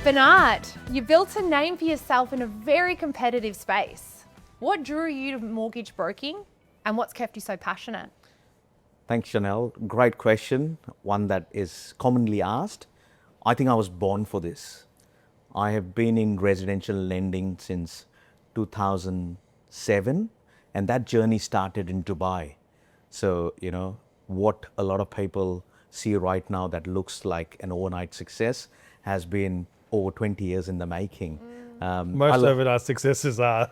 Bernard, you built a name for yourself in a very competitive space. What drew you to mortgage broking and what's kept you so passionate? Thanks, Chanell. Great question, one that is commonly asked. I think I was born for this. I have been in residential lending since 2007, and that journey started in Dubai. So, what a lot of people see right now that looks like an overnight success has been over 20 years in the making. Most overnight successes are.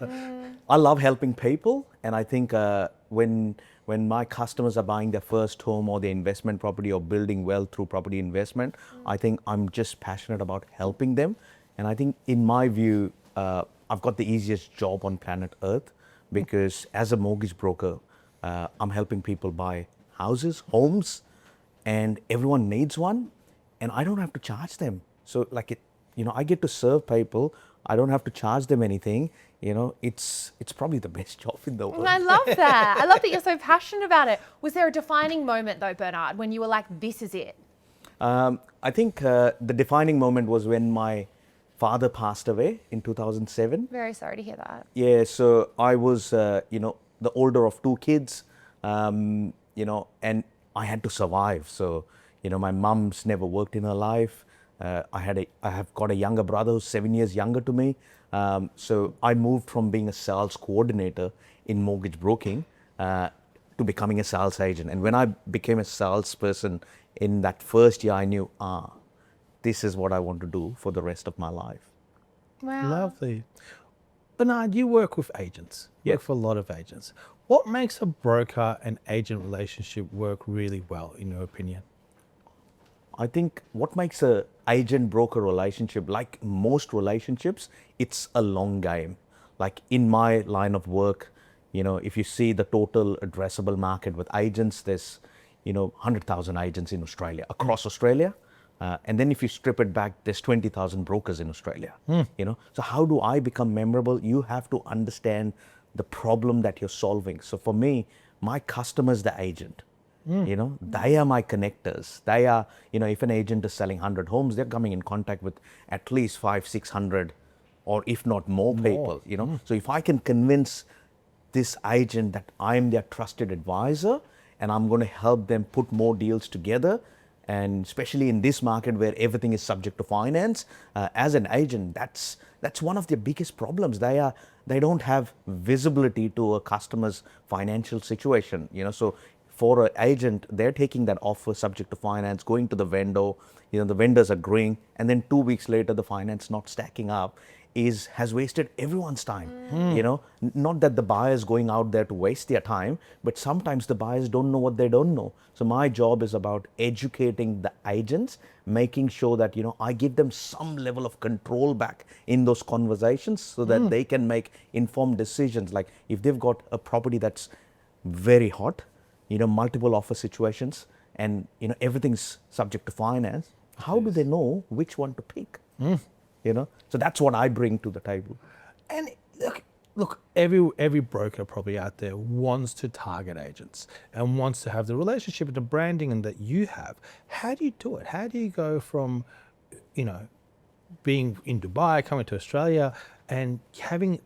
I love helping people, and I think when my customers are buying their first home or their investment property or building wealth through property investment, I think I'm just passionate about helping them. And I think in my view, I've got the easiest job on planet Earth because as a mortgage broker, I'm helping people buy houses, homes, and everyone needs one, and I don't have to charge them. So I get to serve people. I don't have to charge them anything. It's probably the best job in the world. I love that. I love that you're so passionate about it. Was there a defining moment though, Bernard, when you were like, this is it? I think the defining moment was when my father passed away in 2007. Very sorry to hear that. Yeah, so I was, the older of two kids, and I had to survive. So, my mum's never worked in her life. I have got a younger brother who's 7 years younger to me. So I moved from being a sales coordinator in mortgage broking to becoming a sales agent. And when I became a salesperson in that first year, I knew, this is what I want to do for the rest of my life. Wow. Lovely. Bernard, you work with agents. You work for a lot of agents. What makes a broker and agent relationship work really well, in your opinion? I think what makes a agent-broker relationship, like most relationships, it's a long game. Like in my line of work, if you see the total addressable market with agents, there's 100,000 agents in Australia, across Australia. And then if you strip it back, there's 20,000 brokers in Australia. So how do I become memorable? You have to understand the problem that you're solving. So for me, my customer is the agent. They are my connectors. They are, if an agent is selling 100 homes, they're coming in contact with at least 500-600 or if not more people, So if I can convince this agent that I'm their trusted advisor and I'm going to help them put more deals together, and especially in this market where everything is subject to finance, as an agent, that's one of their biggest problems. They don't have visibility to a customer's financial situation, So for an agent, they're taking that offer subject to finance, going to the vendor, the vendor's agreeing, and then 2 weeks later, the finance not stacking up has wasted everyone's time. Not that the buyer's going out there to waste their time, but sometimes the buyers don't know what they don't know. So my job is about educating the agents, making sure that, I give them some level of control back in those conversations so that they can make informed decisions. Like if they've got a property that's very hot, multiple offer situations, and everything's subject to finance, how do they know which one to pick? So that's what I bring to the table. And look, every broker probably out there wants to target agents and wants to have the relationship and the branding and that you have. How do you do it? How do you go from, being in Dubai, coming to Australia, and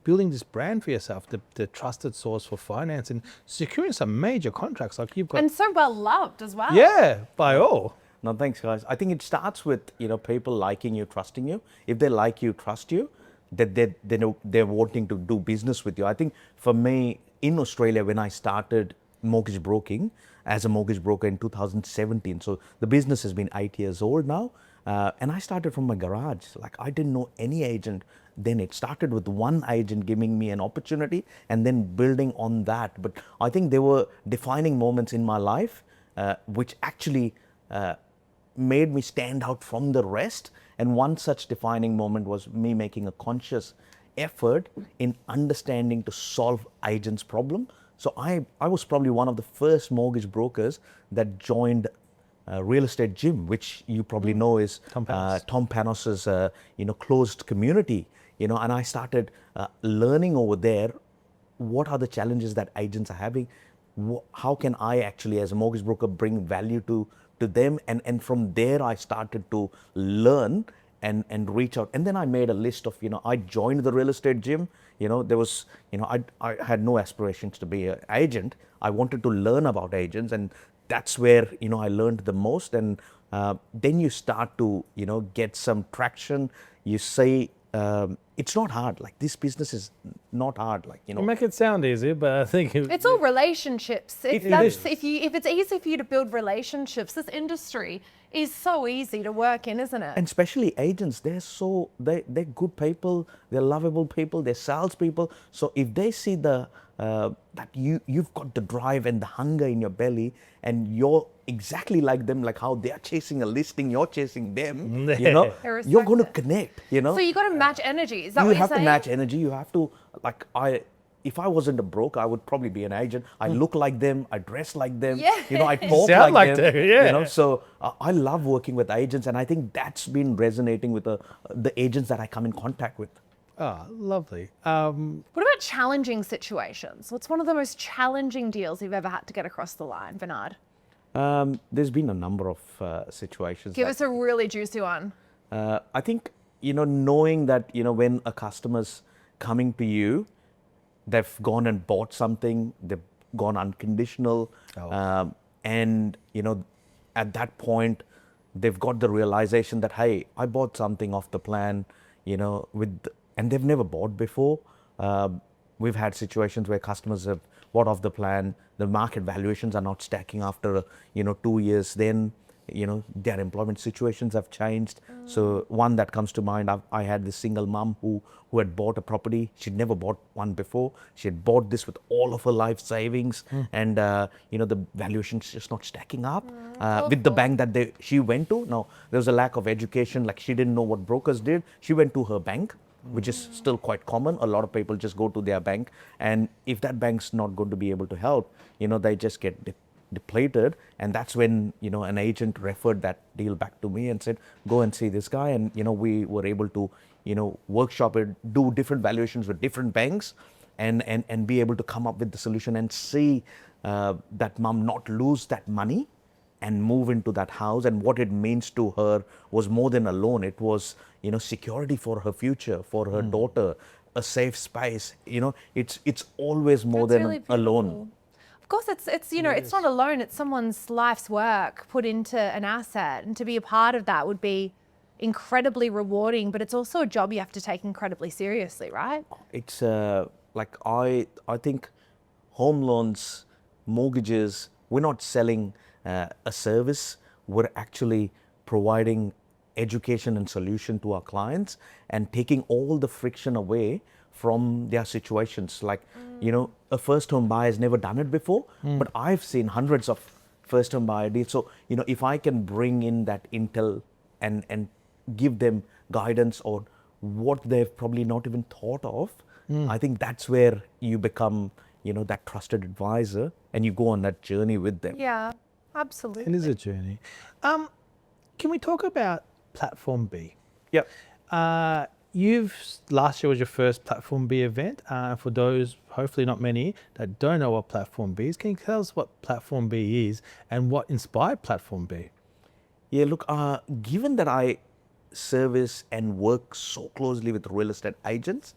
building this brand for yourself, the trusted source for finance, and securing some major contracts like you've got? And so well loved as well. Yeah, by all. No, thanks, guys. I think it starts with people liking you, trusting you. If they like you, trust you, that they're wanting to do business with you. I think for me in Australia, when I started mortgage broking as a mortgage broker in 2017, so the business has been 8 years old now, and I started from my garage. Like I didn't know any agent. Then it started with one agent giving me an opportunity and then building on that. But I think there were defining moments in my life which actually made me stand out from the rest. And one such defining moment was me making a conscious effort in understanding to solve agents' problem. So I was probably one of the first mortgage brokers that joined Real Estate Gym, which you probably know is Tom Panos's closed community. And I started learning over there what are the challenges that agents are having, how can I actually as a mortgage broker bring value to them, and from there I started to learn and reach out. And then I made a list of, I joined the real estate gym. There was, I had no aspirations to be an agent. I wanted to learn about agents, and that's where, I learned the most. And then you start to, get some traction. You say, it's not hard. Like, this business is not hard. Like, You make it sound easy, but I think It's all relationships. If is. it's easy for you to build relationships, this industry is so easy to work in, isn't it? and especially agents, they're good people, they're lovable people, they're salespeople. So if they see that you've got the drive and the hunger in your belly, and you're exactly like them, like how they're chasing a listing, you're chasing them, I you're respect going to it. connect. So you got to match energy. Is that You what you're have to saying? match energy. You have to, if I wasn't a broker, I would probably be an agent. I look like them, I dress like them, I talk Sound like like them. them, yeah. So I love working with agents, and I think that's been resonating with the agents that I come in contact with. Oh, lovely. What about challenging situations? What's one of the most challenging deals you've ever had to get across the line, Bernard? There's been a number of situations. Give us a really juicy one. I think, knowing that, when a customer's coming to you, they've gone and bought something, they've gone unconditional. And, at that point, they've got the realization that, hey, I bought something off the plan, and they've never bought before. We've had situations where customers have bought off the plan, the market valuations are not stacking after, 2 years, then, their employment situations have changed. So one that comes to mind, I had this single mom who had bought a property. She'd never bought one before. She had bought this with all of her life savings, and the valuation's just not stacking up with the bank that she went to. Now, there was a lack of education, like she didn't know what brokers did. She went to her bank, which is still quite common. A lot of people just go to their bank, and if that bank's not going to be able to help, they just get depleted. And that's when, an agent referred that deal back to me and said, go and see this guy. And, we were able to, workshop it, do different valuations with different banks, and be able to come up with the solution and see that mom not lose that money and move into that house. And what it means to her was more than a loan. It was, security for her future, for her daughter, a safe space. It's always more That's than really a loan. beautiful. Of course, it's it's not a loan. It's someone's life's work put into an asset, and to be a part of that would be incredibly rewarding. But it's also a job you have to take incredibly seriously, right? It's I think home loans, mortgages, we're not selling a service. We're actually providing education and solution to our clients and taking all the friction away from their situations. Like, a first home buyer has never done it before, but I've seen hundreds of first home buyer deals. So, if I can bring in that intel and give them guidance on what they've probably not even thought of, I think that's where you become, that trusted advisor, and you go on that journey with them. Yeah, absolutely. It is a journey. Can we talk about Platform B? Yep. Last year was your first Platform B event. For those, hopefully not many, that don't know what Platform B is, can you tell us what Platform B is and what inspired Platform B? Yeah, look, given that I service and work so closely with real estate agents,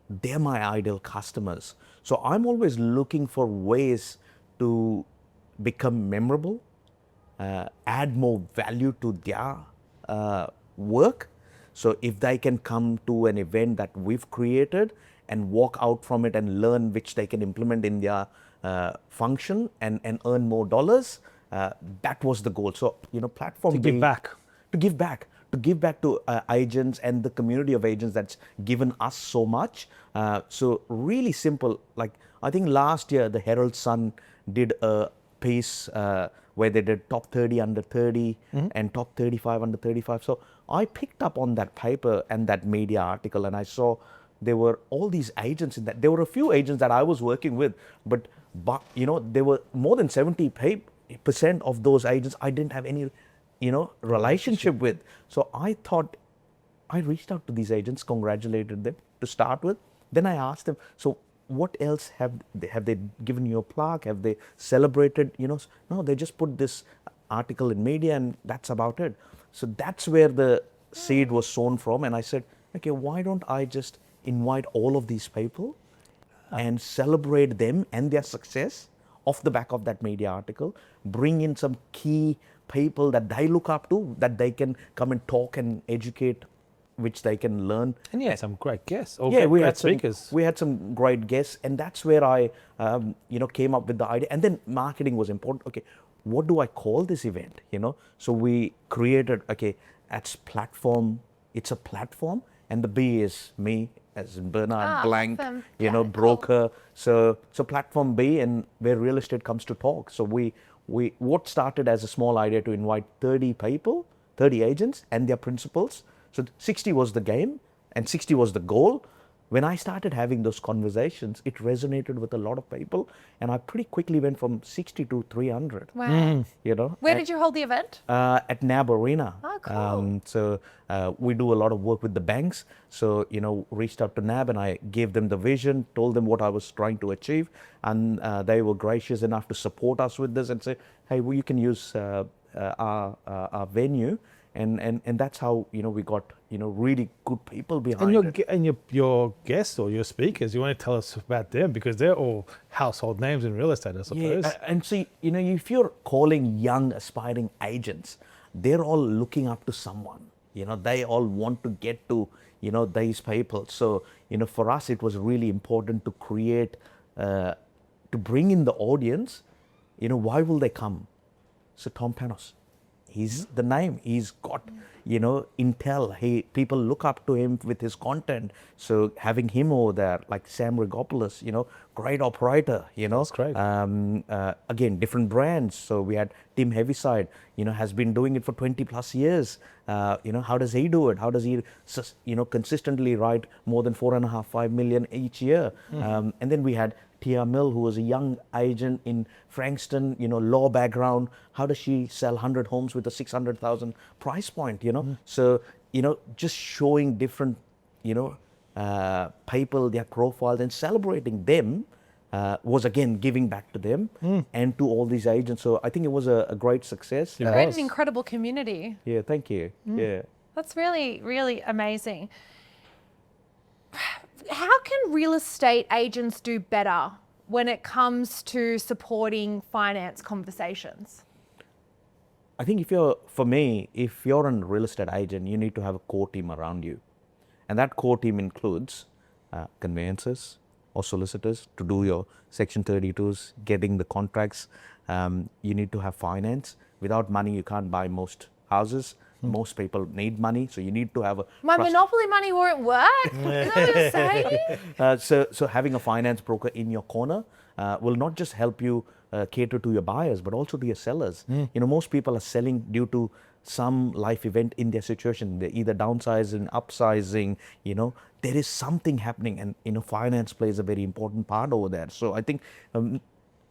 they're my ideal customers. So I'm always looking for ways to become memorable, add more value to their work. So if they can come to an event that we've created and walk out from it and learn which they can implement in their function and earn more dollars, that was the goal. So, Platform To B, give back. to give back to agents and the community of agents that's given us so much. So really simple. Like, I think last year the Herald Sun did a piece where they did top 30 under 30 and top 35 under 35. So I picked up on that paper and that media article, and I saw there were all these agents in that. There were a few agents that I was working with, but there were more than 70% of those agents I didn't have any relationship with. So I thought, I reached out to these agents, congratulated them to start with. Then I asked them, so what else have they given you a plaque? Have they celebrated? No, they just put this article in media and that's about it. So that's where the seed was sown from. And I said, okay, why don't I just invite all of these people and celebrate them and their success off the back of that media article, bring in some key people that they look up to, that they can come and talk and educate, which they can learn. And yeah, some great guests. Or Yeah, we great had speakers. we had some great guests, and that's where I, came up with the idea. And then marketing was important. Okay, what do I call this event? So we created. Okay, it's platform. It's a platform, and the B is me, as in Bernard Blank. Awesome. Yeah, Broker. So platform B, and where real estate comes to talk. So we what started as a small idea to invite 30 people, 30 agents, and their principals. So 60 was the game and 60 was the goal. When I started having those conversations, it resonated with a lot of people, and I pretty quickly went from 60 to 300. Wow. Where did you hold the event? At NAB Arena. Oh, cool. So we do a lot of work with the banks. So, reached out to NAB and I gave them the vision, told them what I was trying to achieve. And they were gracious enough to support us with this and say, hey, well, you can use our venue. And that's how, we got, really good people behind it. And your guests or your speakers, you want to tell us about them, because they're all household names in real estate, I suppose. Yeah, and see, if you're calling young aspiring agents, they're all looking up to someone. They all want to get to, these people. So, for us, it was really important to create, to bring in the audience. Why will they come? So Tom Panos, he's the name. He's got, intel. People look up to him with his content. So having him over there, like Sam Rigopoulos, great operator, That's great. Again, different brands. So we had Tim Heaviside, has been doing it for 20 plus years. How does he do it? How does he, consistently write more than 4.5, 5 million each year? And then we had Tia Mill, who was a young agent in Frankston, law background. How does she sell 100 homes with a 600,000 price point, So, just showing different, people, their profiles, and celebrating them was, again, giving back to them and to all these agents. So I think it was a great success. You created an incredible community. Yeah, thank you. Yeah. That's really, really amazing. How can real estate agents do better when it comes to supporting finance conversations? I think if you're a real estate agent, you need to have a core team around you. And that core team includes conveyancers or solicitors to do your Section 32s, getting the contracts. You need to have finance. Without money, you can't buy most houses. Most people need money, so you need to have a... My monopoly money won't work? Is that what you're saying? So having a finance broker in your corner will not just help you cater to your buyers, but also to your sellers. Most people are selling due to some life event in their situation. They're either downsizing, upsizing, there is something happening, and, finance plays a very important part over there. So I think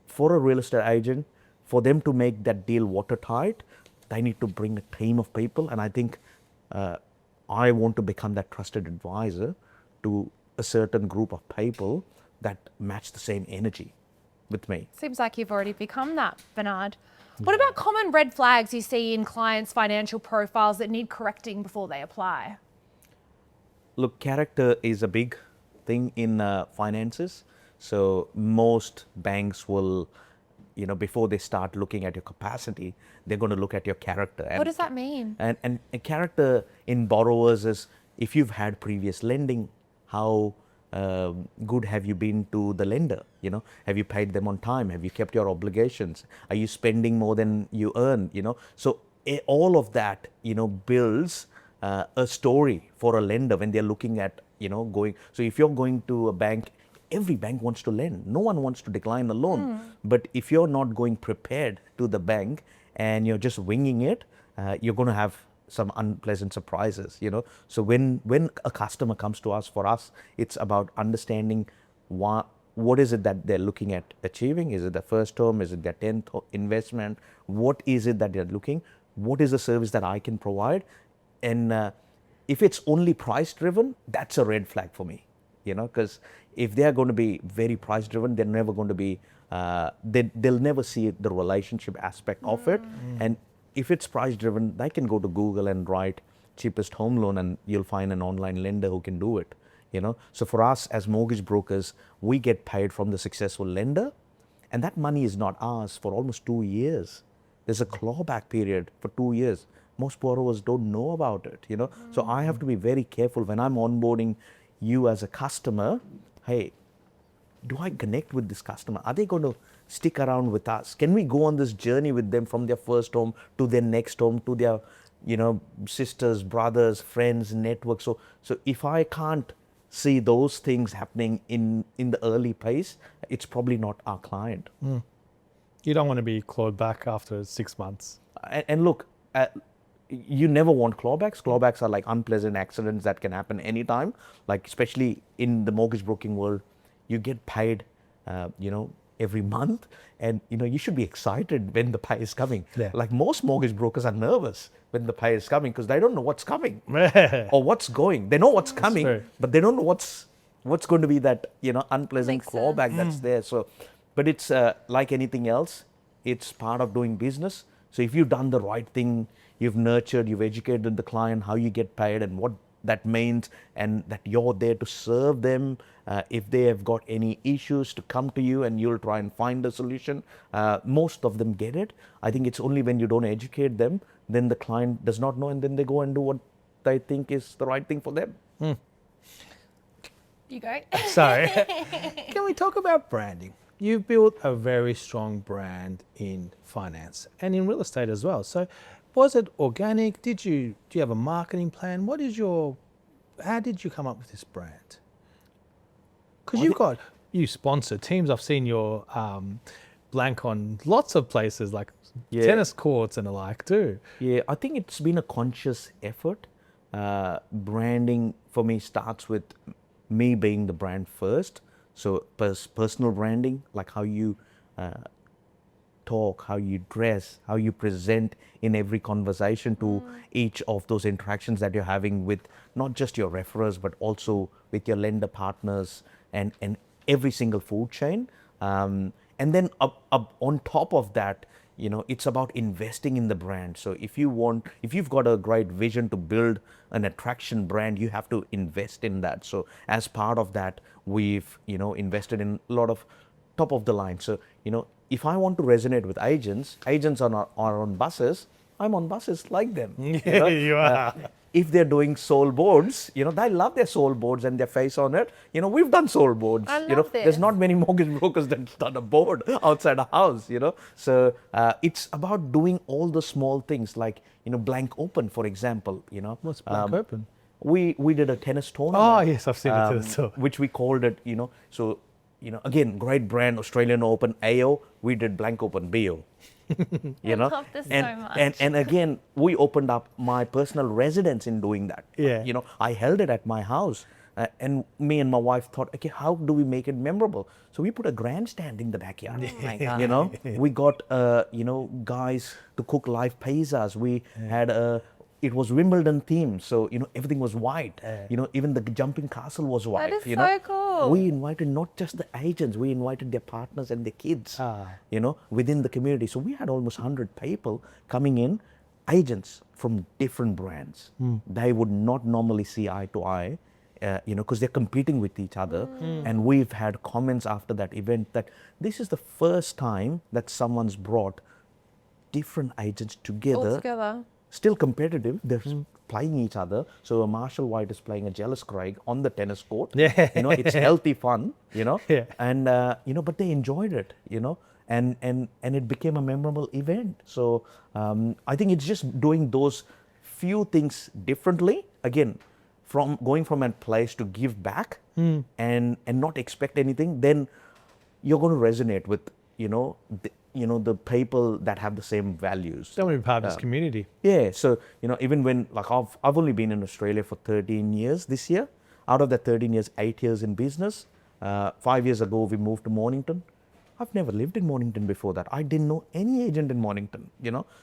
for a real estate agent, for them to make that deal watertight, they need to bring a team of people. And I think I want to become that trusted advisor to a certain group of people that match the same energy with me. Seems like you've already become that, Bernard. What about common red flags you see in clients' financial profiles that need correcting before they apply? Look, character is a big thing in finances. So most banks will, before they start looking at your capacity, they're going to look at your character. And, What does that mean? And character in borrowers is, if you've had previous lending, how good have you been to the lender? Have you paid them on time? Have you kept your obligations? Are you spending more than you earn? So all of that, builds a story for a lender when they're looking at, going. So if you're going to a bank, every bank wants to lend. No one wants to decline a loan. But if you're not going prepared to the bank and you're just winging it, you're going to have some unpleasant surprises, So when a customer comes to us, for us, it's about understanding what is it that they're looking at achieving. Is it the first home? Is it their 10th investment? What is it that they're looking? What is the service that I can provide? And if it's only price driven, that's a red flag for me, because if they're going to be very price driven, they're never going to be, they'll never see the relationship aspect of it. And if it's price driven, they can go to Google and write, cheapest home loan, and you'll find an online lender who can do it. So for us as mortgage brokers, we get paid from the successful lender, and that money is not ours for almost 2 years. There's a clawback period for 2 years. Most borrowers don't know about it. So I have to be very careful when I'm onboarding you as a customer. Hey, do I connect with this customer? Are they going to stick around with us? Can we go on this journey with them from their first home to their next home, to their sisters, brothers, friends, network? So if I can't see those things happening in the early phase, it's probably not our client. You don't want to be clawed back after 6 months. And look, you never want clawbacks. Clawbacks are like unpleasant accidents that can happen anytime. Like especially in the mortgage broking world, you get paid, every month, and you should be excited when the pay is coming. Yeah. Like most mortgage brokers are nervous when the pay is coming because they don't know what's coming or what's going. They know what's coming, true. but they don't know what's going to be that unpleasant Makes clawback sense. that's there. So, but it's like anything else. It's part of doing business. So if you've done the right thing, you've nurtured, you've educated the client how you get paid and what that means, and that you're there to serve them. If they have got any issues, to come to you and you'll try and find a solution. Most of them get it. I think it's only when you don't educate them, then the client does not know, and then they go and do what they think is the right thing for them. You go. Sorry. Can we talk about branding? You've built a very strong brand in finance and in real estate as well. So was it organic? Do you have a marketing plan? How did you come up with this brand? Because you sponsor teams. I've seen your blank on lots of places like tennis courts and the like too. Yeah, I think it's been a conscious effort. Branding for me starts with me being the brand first. So personal branding, like how you talk, how you dress, how you present in every conversation to each of those interactions that you're having with not just your referrers, but also with your lender partners and every single food chain. And then up on top of that, it's about investing in the brand. So if you've got a great vision to build an attraction brand, you have to invest in that. So as part of that, we've, invested in a lot of top of the line. So, if I want to resonate with agents are on buses, I'm on buses like them. You are. If they're doing soul boards, they love their soul boards and their face on it. We've done soul boards. I love this. There's not many mortgage brokers that's done a board outside a house. So it's about doing all the small things like blank open, for example. What's blank open? We did a tennis tournament. Oh yes, I've seen it to the store. Which we called it. So again, great brand, Australian Open, AO. We did blank open, BO. I love this so much. And again, we opened up my personal residence in doing that. Yeah. I held it at my house. And me and my wife thought, okay, how do we make it memorable? So we put a grandstand in the backyard. We got, guys to cook live pizzas. We had it was Wimbledon themed, so everything was white. Even the jumping castle was white. That is so cool. We invited not just the agents, we invited their partners and their kids. Within the community. So we had almost 100 people coming in, agents from different brands. They would not normally see eye to eye, because they're competing with each other. And we've had comments after that event that this is the first time that someone's brought different agents together. All together. Still competitive, they're playing each other. So a Marshall White is playing a Jealous Craig on the tennis court. It's healthy fun, and but they enjoyed it, and it became a memorable event. So I think it's just doing those few things differently. Again, from going from a place to give back and not expect anything, then you're going to resonate with the people that have the same values. Don't want to be part of this community. Yeah, so even when I've only been in Australia for 13 years this year. Out of that 13 years, 8 years in business. 5 years ago, we moved to Mornington. I've never lived in Mornington before that. I didn't know any agent in Mornington.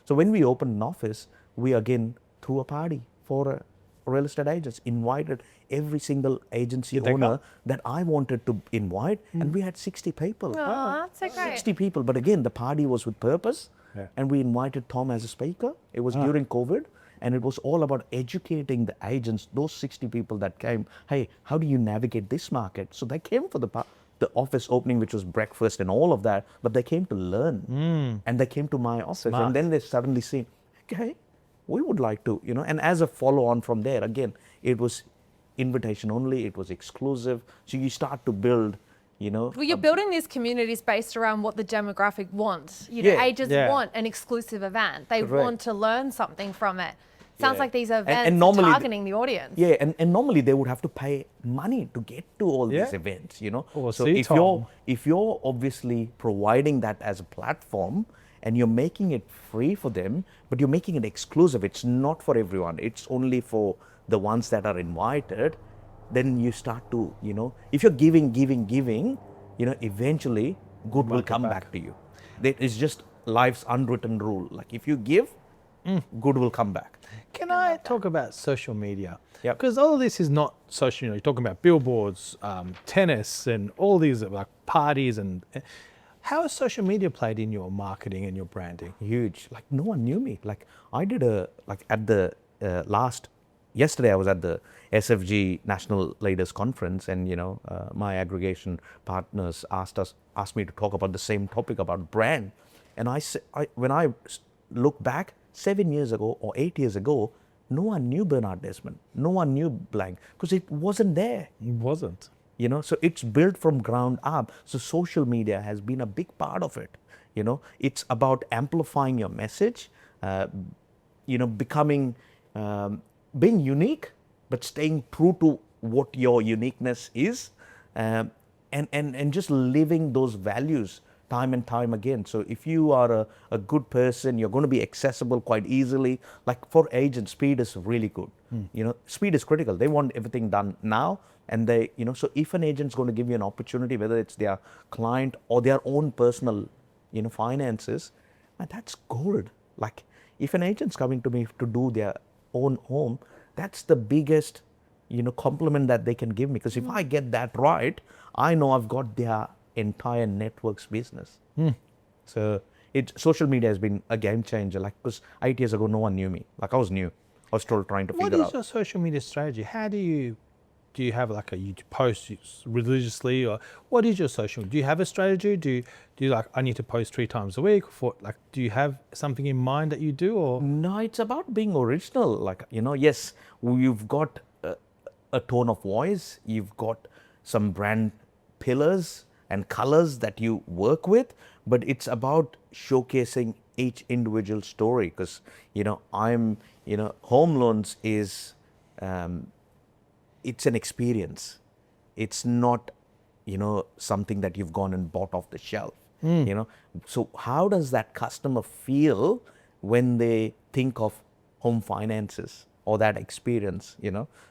So when we opened an office, we again threw a party for real estate agents, invited every single agency owner that I wanted to invite, and we had 60 people. Oh, that's so great. 60 people, but again, the party was with purpose, and we invited Tom as a speaker. It was during COVID, And it was all about educating the agents, those 60 people that came, hey, how do you navigate this market? So they came for the office opening, which was breakfast and all of that, but they came to learn. And they came to my office. Smart. And then they suddenly see, okay, we would like to, and as a follow on from there, again, it was invitation only, it was exclusive. So you start to build, Well, you're building these communities based around what the demographic wants. Agents want an exclusive event. They Correct. want to learn something from it. Sounds like these events and are normally targeting the audience. Yeah, and normally they would have to pay money to get to all these Yeah. events, Or So seat if time. you're obviously providing that as a platform and you're making it free for them, but you're making it exclusive, it's not for everyone. It's only for the ones that are invited. Then you start to, if you're giving, eventually good will come back to you. It's just life's unwritten rule. Like if you give, good will come back. Can I talk about social media? Yep. Because all of this is not social. You're talking about billboards, tennis, and all these like parties. And how has social media played in your marketing and your branding? Huge. Like no one knew me. Like I did at the yesterday I was at the SFG National Leaders Conference, and my aggregation partners asked me to talk about the same topic about brand. And when I look back 7 years ago or 8 years ago, no one knew Bernard Desmond. No one knew blank because it wasn't there. It wasn't. So it's built from ground up. So social media has been a big part of it. It's about amplifying your message, becoming, being unique, but staying true to what your uniqueness is, and just living those values time and time again. So if you are a good person, you're going to be accessible quite easily. Like for agents, speed is really good. Speed is critical. They want everything done now. And so if an agent's going to give you an opportunity, whether it's their client or their own personal, finances, and that's gold. Like if an agent's coming to me to do their own home, that's the biggest, compliment that they can give me. Because if I get that right, I know I've got their entire network's business. So social media has been a game changer. Like because 8 years ago, no one knew me. Like I was new. I was still trying to What figure is out. your social media strategy? How do you have like you post religiously, or what is your social? Do you have a strategy? Do you like, I need to post 3 times a week? Do you have something in mind that you do, or? No, it's about being original. Like, yes, you've got a tone of voice, you've got some brand pillars and colors that you work with, but it's about showcasing each individual story. Because, home loans is, it's an experience. It's not, something that you've gone and bought off the shelf. So how does that customer feel when they think of home finances or that experience?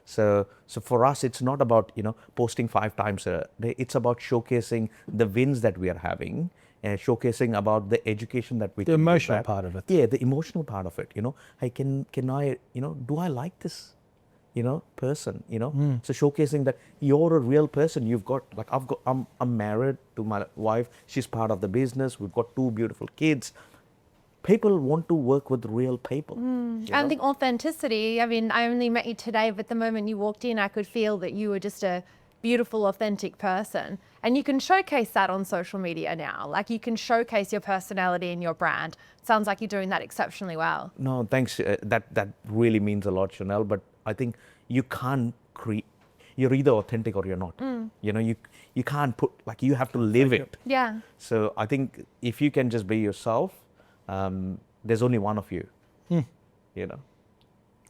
So for us, it's not about posting 5 times a day. It's about showcasing the wins that we are having, and showcasing about the education that we The can give emotional back. part of it. Yeah, the emotional part of it. Hey, can I, do I like this? Person, so showcasing that you're a real person. You've got, like, I'm married to my wife. She's part of the business. We've got 2 beautiful kids. People want to work with real people. I think authenticity, I mean, I only met you today, but the moment you walked in, I could feel that you were just a beautiful, authentic person. And you can showcase that on social media now. Like you can showcase your personality and your brand. Sounds like you're doing that exceptionally well. No, thanks. That really means a lot, Chanell. But I think you can't create. You're either authentic or you're not. You can't put, like, you have to live it. Yeah. So I think if you can just be yourself, there's only one of you. I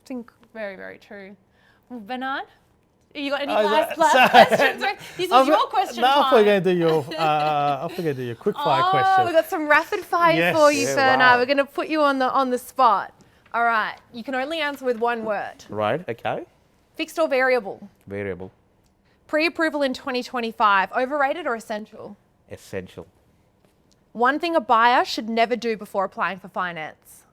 think very, very true. Well, Bernard, you got any last questions? This is your question time. I forget to do your quick fire question. We've got some rapid fire Yes. for you, Yeah, Bernard. wow. We're going to put you on the spot. All right. You can only answer with one word. Right? Okay. Fixed or variable? Variable. Pre-approval in 2025, overrated or essential? Essential. One thing a buyer should never do before applying for finance.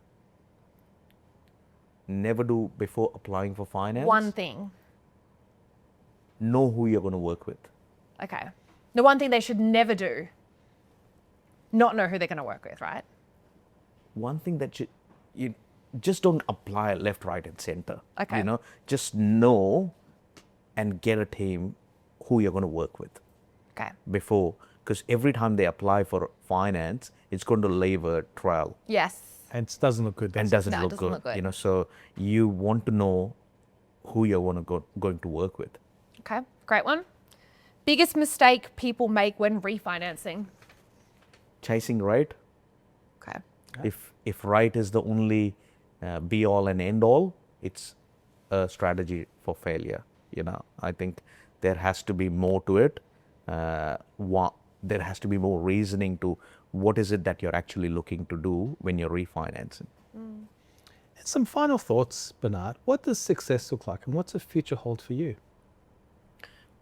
Never do before applying for finance. One thing. Know who you're going to work with. Okay. The one thing they should never do. Not know who they're going to work with, right? One thing that just don't apply left, right, and center. Okay. You know, just know and get a team who you're going to work with Okay. before, because every time they apply for finance, it's going to leave a trail Yes. And it doesn't look good. and does it? doesn't No, it look doesn't good. look good. You know, so you want to know who you're going to work with. Okay. Great one. Biggest mistake people make when refinancing. Chasing right. Okay. If right is the only be all and end all, it's a strategy for failure. You know, I think there has to be more to it. There has to be more reasoning to what is it that you're actually looking to do when you're refinancing. And some final thoughts, Bernard. What does success look like, and what's the future hold for you?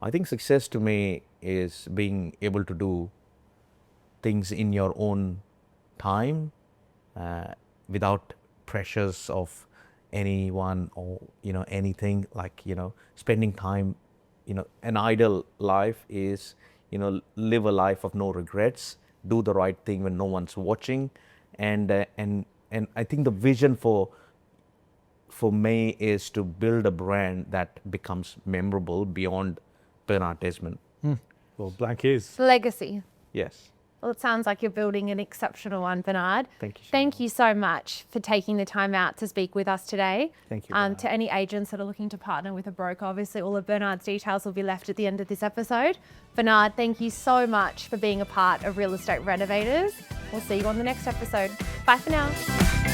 I think success to me is being able to do things in your own time, without pressures of anyone or, you know, anything, like, you know, spending time, you know, an ideal life is, you know, live a life of no regrets, do the right thing when no one's watching. And I think the vision for me is to build a brand that becomes memorable beyond Bernard Desmond. Well, blank is. Legacy. Yes. Well, it sounds like you're building an exceptional one, Bernard. Thank you, Chanell. Thank you so much for taking the time out to speak with us today. Thank you, Bernard. To any agents that are looking to partner with a broker, obviously all of Bernard's details will be left at the end of this episode. Bernard, thank you so much for being a part of Real Estate Renovators. We'll see you on the next episode. Bye for now.